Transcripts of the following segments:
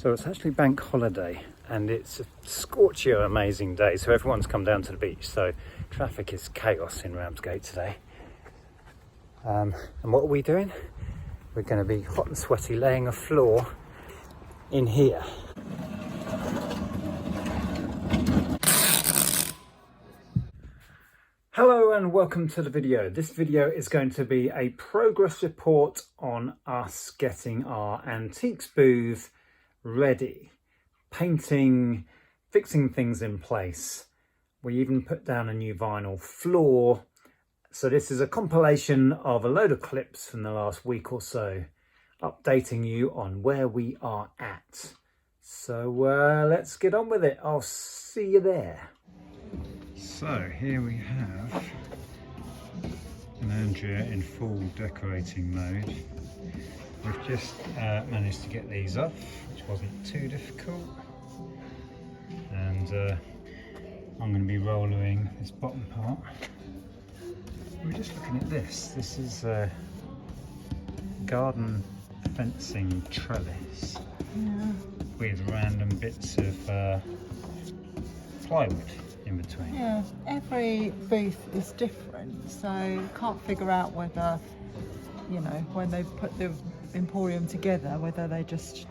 So it's actually bank holiday and it's a scorching amazing day, so everyone's come down to the beach, so traffic is chaos in Ramsgate today. And what are we doing? We're going to be hot and sweaty laying a floor in here. Hello and welcome to the video. This video is going to be a progress report on us getting our antiques booth ready. Painting, fixing things in place. We even put down a new vinyl floor. So this is a compilation of a load of clips from the last week or so, updating you on where we are at. So let's get on with it. I'll see you there. So here we have an Andrea in full decorating mode. We've just managed to get these off, which wasn't too difficult. And I'm going to be rolling this bottom part. We're just looking at this. This is a garden fencing trellis with random bits of plywood in between. Yeah, every booth is different, so can't figure out whether, you know, when they put the Emporium together, whether they just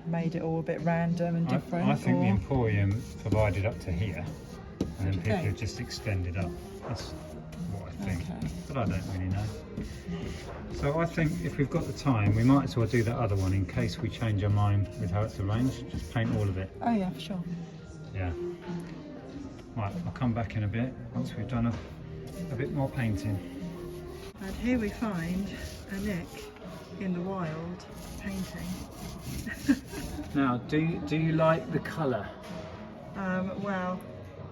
made it all a bit random and different. I think the Emporium provided up to here, and then people have just extended up. That's what I think, but I don't really know. So I think if we've got the time, we might as well do that other one in case we change our mind with how it's arranged. Just paint all of it. Oh yeah, for sure. Yeah. Right, I'll come back in a bit once we've done a bit more painting. And here we find a Nick in the wild painting. Now, do you like the colour? Well,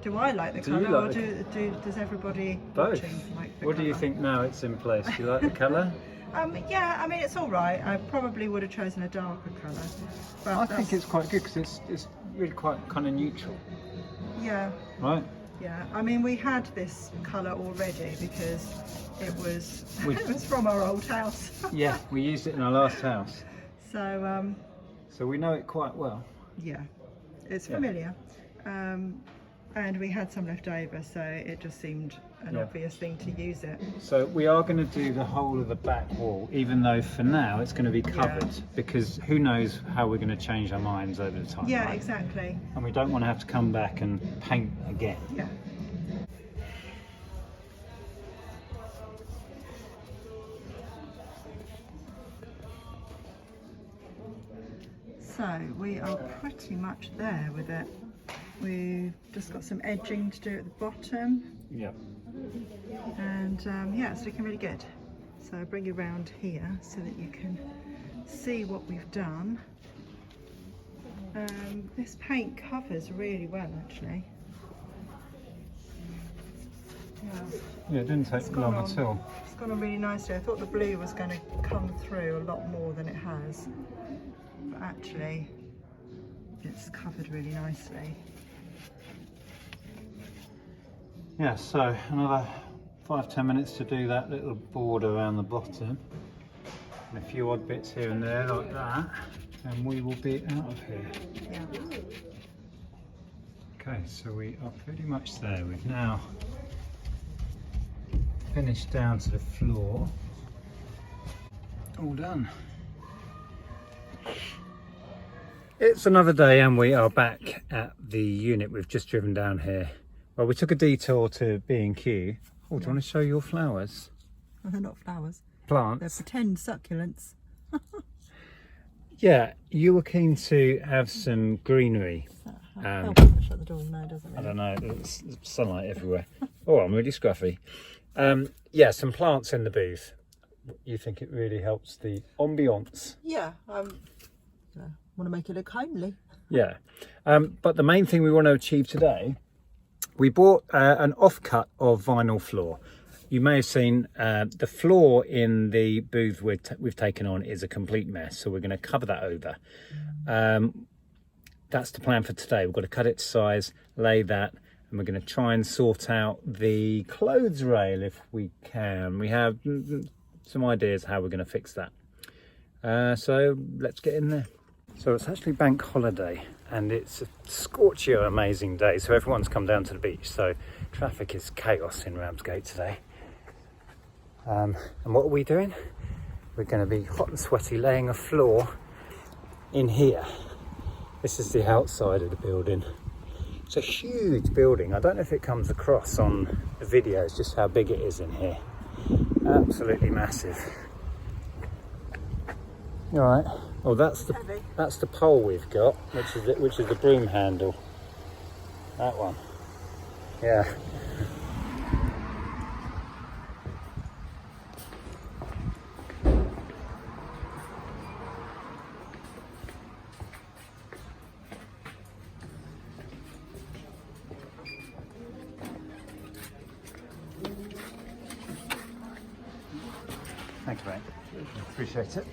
do I like the colour, or does everybody both watching like the What colour? do you think now it's in place? Do you like the colour? Yeah, I mean it's all right. I probably would have chosen a darker colour. But I think it's quite good because it's really quite kind of neutral. Yeah. Right? Yeah, I mean we had this colour already because it was it was from our old house. Yeah, we used it in our last house. So so we know it quite well. Yeah, it's familiar. And we had some left over, so it just seemed an obvious thing to use it. So we are going to do the whole of the back wall, even though for now it's going to be covered, because who knows how we're going to change our minds over the time. Yeah, right? exactly. And we don't want to have to come back and paint again. Yeah. So we are pretty much there with it. We've just got some edging to do at the bottom. Yep. And yeah, it's looking really good. So I'll bring you around here so that you can see what we've done. This paint covers really well actually. Yeah, it didn't take long at all. It's gone on really nicely. I thought the blue was going to come through a lot more than it has. But actually, it's covered really nicely. Yeah, so another 5-10 minutes to do that little border around the bottom. And a few odd bits here and there like that. And we will be out of here. Yeah. Okay, so we are pretty much there. We've now finished down to the floor. All done. It's another day and we are back at the unit. We've just driven down here. Well, we took a detour to B&Q. Oh, do you want to show your flowers? Well, they're not flowers. Plants? They're pretend succulents. Yeah, you were keen to have some greenery. Help shut the door, no, doesn't it? I don't know, there's sunlight everywhere. Oh, I'm really scruffy. Yeah, some plants in the booth. You think it really helps the ambiance? Yeah, want to make it look homely. Yeah, but the main thing we want to achieve today, we bought an offcut of vinyl floor. You may have seen the floor in the booth we've taken on is a complete mess, so we're going to cover that over. That's the plan for today. We've got to cut it to size, lay that, and we're going to try and sort out the clothes rail if we can. We have some ideas how we're going to fix that. So let's get in there. So it's actually bank holiday and it's a scorching amazing day, so everyone's come down to the beach, so traffic is chaos in Ramsgate today. And what are we doing? We're going to be hot and sweaty laying a floor in here. This is the outside of the building. It's a huge building. I don't know if it comes across on the videos just how big it is in here. Absolutely massive. All right. Oh, that's the pole we've got, which is the broom handle. That one. Yeah. Thank you, mate. Appreciate it.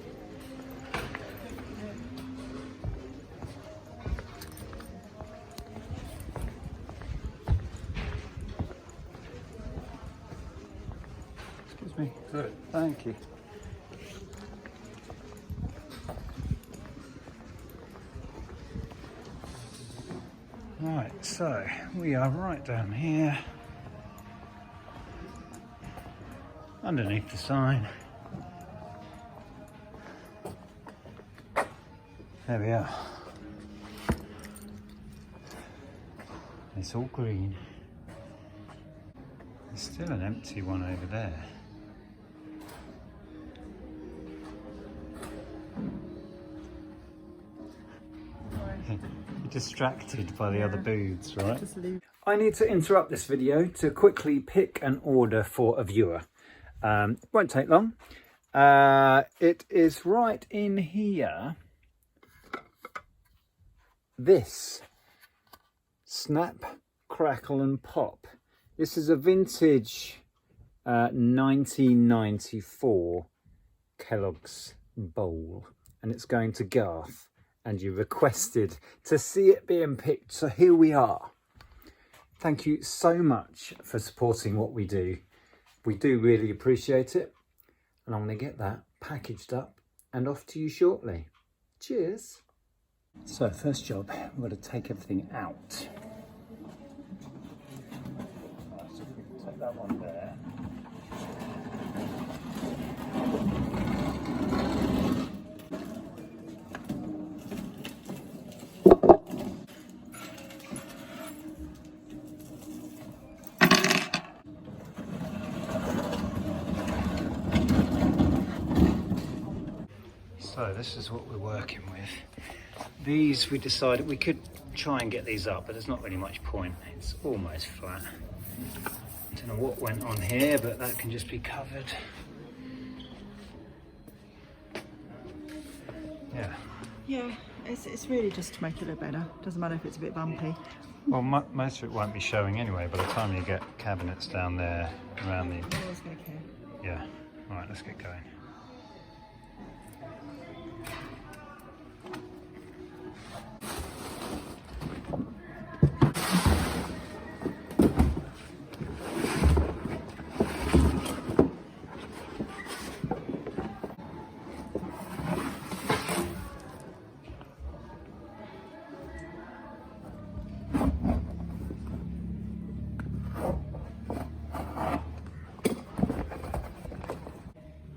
Excuse me. Good. Thank you. Right, so we are right down here, underneath the sign. There we are. It's all green. There's still an empty one over there. You're distracted by the other booths, right? I need to interrupt this video to quickly pick an order for a viewer. Won't take long. It is right in here. This Snap, Crackle and Pop. This is a vintage 1994 Kellogg's bowl, and it's going to Garth, and you requested to see it being picked, so here we are. Thank you so much for supporting what we do. We do really appreciate it, and I'm going to get that packaged up and off to you shortly. Cheers. So first job, we've got to take everything out. Right, so we can take that one there. So this is what we're working with. These, we decided we could try and get these up, but there's not really much point. It's almost flat. I don't know what went on here, but that can just be covered. Yeah. Yeah, it's really just to make it look better. Doesn't matter if it's a bit bumpy. Well, most of it won't be showing anyway by the time you get cabinets down there around the... Yeah. All right, let's get going.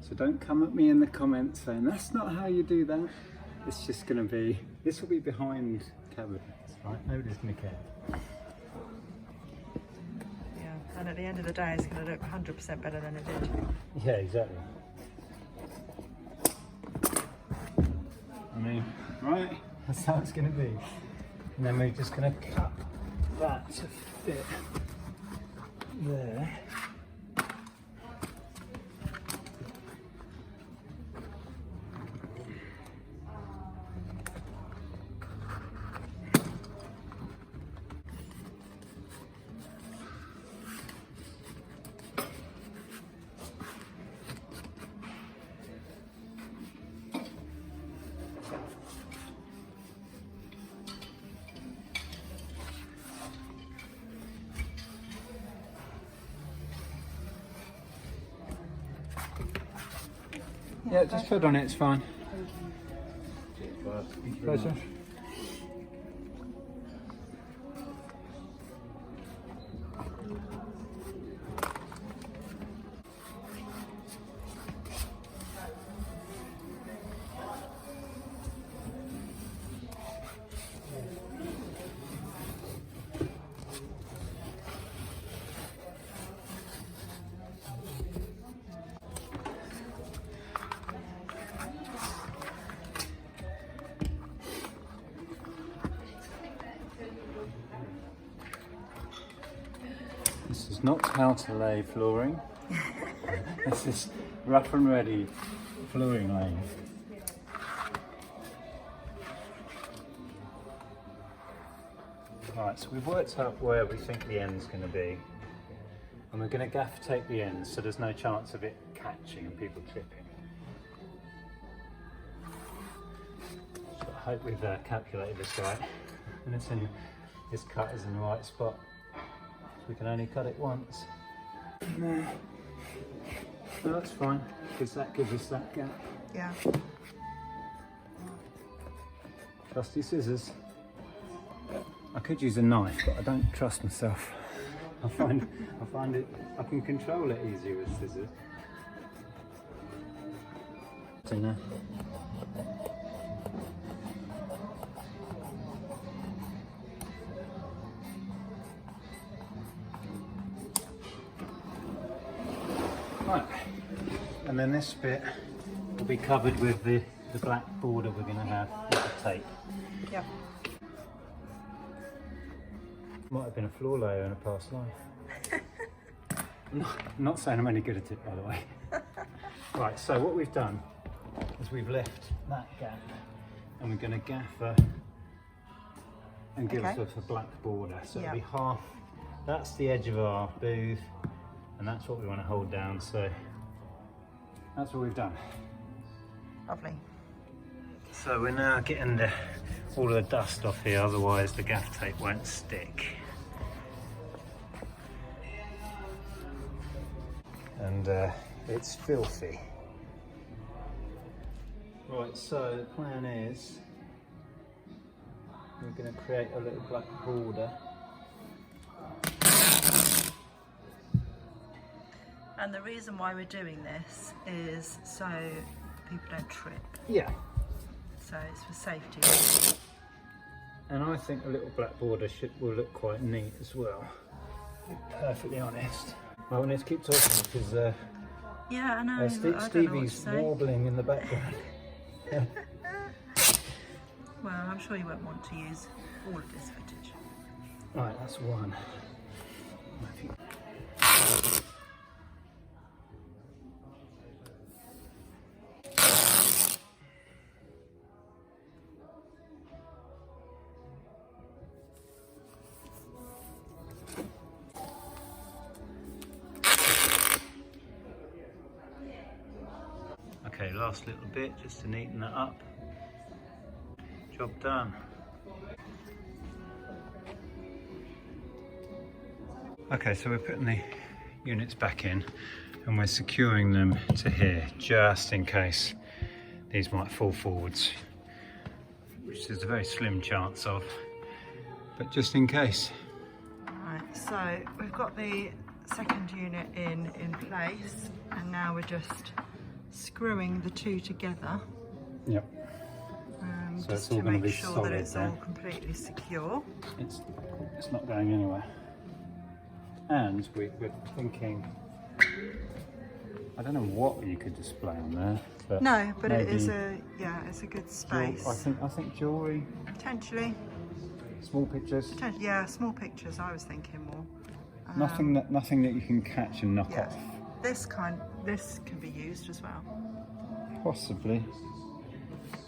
So don't come at me in the comments saying that's not how you do that. It's just going to be, this will be behind cabinets, right? Nobody's going to care. Yeah, and at the end of the day, it's going to look 100% better than it did. Yeah, exactly. I mean, right? That's how it's going to be. And then we're just going to cut that to fit there. Yeah, just put on it, it's fine. Pleasure. This is not how to lay flooring. This is rough and ready flooring laying. Right, so we've worked out where we think the end's going to be, and we're going to gaff tape the ends so there's no chance of it catching and people tripping. So I hope we've calculated this right, and this cut is in the right spot. We can only cut it once. No, that's fine, because that gives us that gap. Yeah. Trusty scissors. I could use a knife, but I don't trust myself. I find it, I can control it easier with scissors. It's in there. Right, and then this bit will be covered with the black border we're going to have with the tape. Yep. Might have been a floor layer in a past life. I'm not saying I'm any good at it, by the way. Right, so what we've done is we've left that gap, and we're going to gaffer and give us a black border. So it'll be half, that's the edge of our booth, and that's what we want to hold down, so that's what we've done. Lovely. So we're now getting all of the dust off here, otherwise the gaff tape won't stick. And it's filthy. Right, so the plan is we're going to create a little black border. And the reason why we're doing this is so people don't trip. Yeah. So it's for safety. And I think a little black border will look quite neat as well, to be perfectly honest. Well, let's keep talking because yeah, I know. Stevie's warbling in the background. Well, I'm sure you won't want to use all of this footage. Right, that's one. Okay, last little bit just to neaten that up. Job done. Okay, so we're putting the units back in and we're securing them to here just in case these might fall forwards, which there's a very slim chance of, but just in case. Right, so we've got the second unit in place, and now we're just screwing the two together. Yep. So it's just all to gonna make be sure solid that it's there. all completely secure. It's not going anywhere. And we're thinking, I don't know what you could display on there. But no, but it is it's a good space. I think jewellery. Potentially. Small pictures. Yeah, small pictures. I was thinking more. Nothing that you can catch and knock off. This can be used as well. Possibly.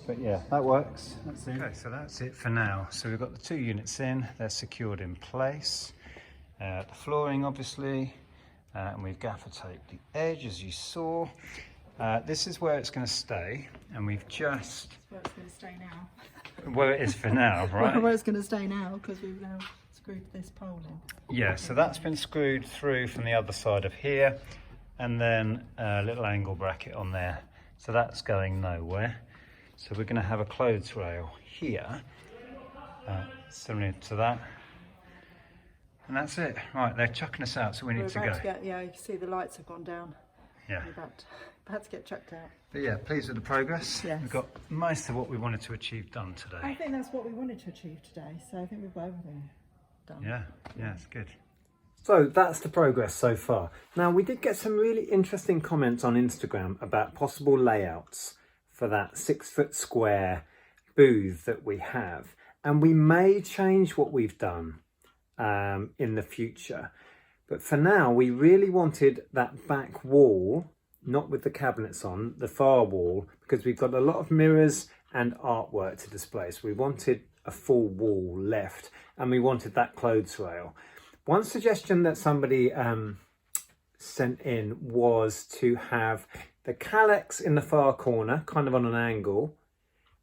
But yeah, that works. Okay, so that's it for now. So we've got the two units in, they're secured in place. The flooring obviously, and we've gaffer taped the edge as you saw. This is where it's going to stay, and we've just... Where it's going to stay now. Where it is for now, right? Where it's going to stay now, because we've now screwed this pole in. Yeah, so that's been screwed through from the other side of here, and then a little angle bracket on there. So that's going nowhere. So we're going to have a clothes rail here, similar to that. And that's it. Right, they're chucking us out, so we need to go. Yeah, you can see the lights have gone down. Yeah. We're about to get chucked out. But yeah, pleased with the progress. Yes. We've got most of what we wanted to achieve done today. I think that's what we wanted to achieve today, so I think we've got everything done. Yeah, it's good. So that's the progress so far. Now, we did get some really interesting comments on Instagram about possible layouts for that 6-foot square booth that we have. And we may change what we've done in the future. But for now, we really wanted that back wall, not with the cabinets on, the far wall, because we've got a lot of mirrors and artwork to display. So we wanted a full wall left, and we wanted that clothes rail. One suggestion that somebody sent in was to have the calyx in the far corner, kind of on an angle,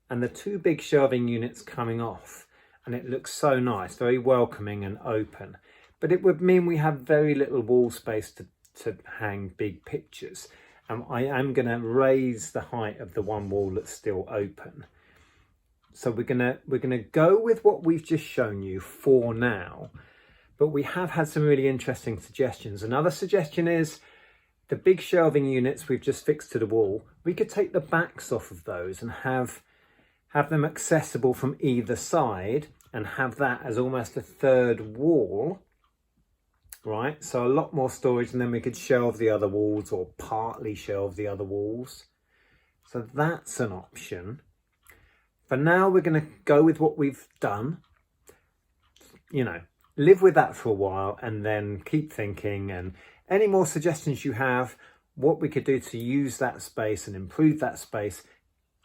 and the 2 big shelving units coming off. And it looks so nice, very welcoming and open. But it would mean we have very little wall space to hang big pictures. I am going to raise the height of the one wall that's still open. So we're gonna go with what we've just shown you for now. But we have had some really interesting suggestions. Another suggestion is the big shelving units we've just fixed to the wall. We could take the backs off of those and have them accessible from either side and have that as almost a third wall, right? So a lot more storage, and then we could shelve the other walls or partly shelve the other walls. So that's an option. For now, we're going to go with what we've done. You know, live with that for a while and then keep thinking. And any more suggestions you have, what we could do to use that space and improve that space,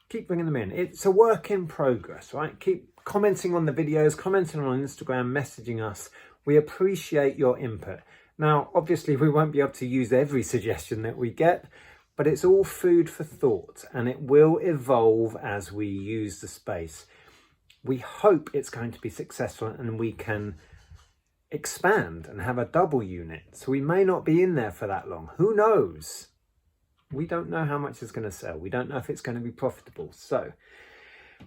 keep bringing them in. It's a work in progress, right? Keep commenting on the videos, commenting on Instagram, messaging us. We appreciate your input. Now, obviously, we won't be able to use every suggestion that we get, but it's all food for thought, and it will evolve as we use the space. We hope it's going to be successful and we can expand and have a double unit. So we may not be in there for that long. Who knows? We don't know how much it's going to sell. We don't know if it's going to be profitable. So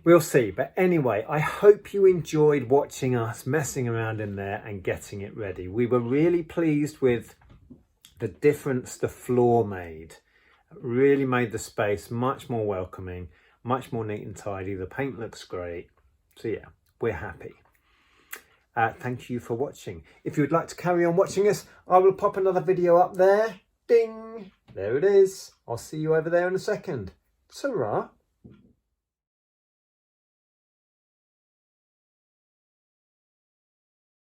we'll see. But anyway, I hope you enjoyed watching us messing around in there and getting it ready. We were really pleased with the difference the floor made. It really made the space much more welcoming, much more neat and tidy. The paint looks great. So yeah, we're happy. Thank you for watching. If you would like to carry on watching us, I will pop another video up there. Ding! There it is. I'll see you over there in a second. Ta-ra!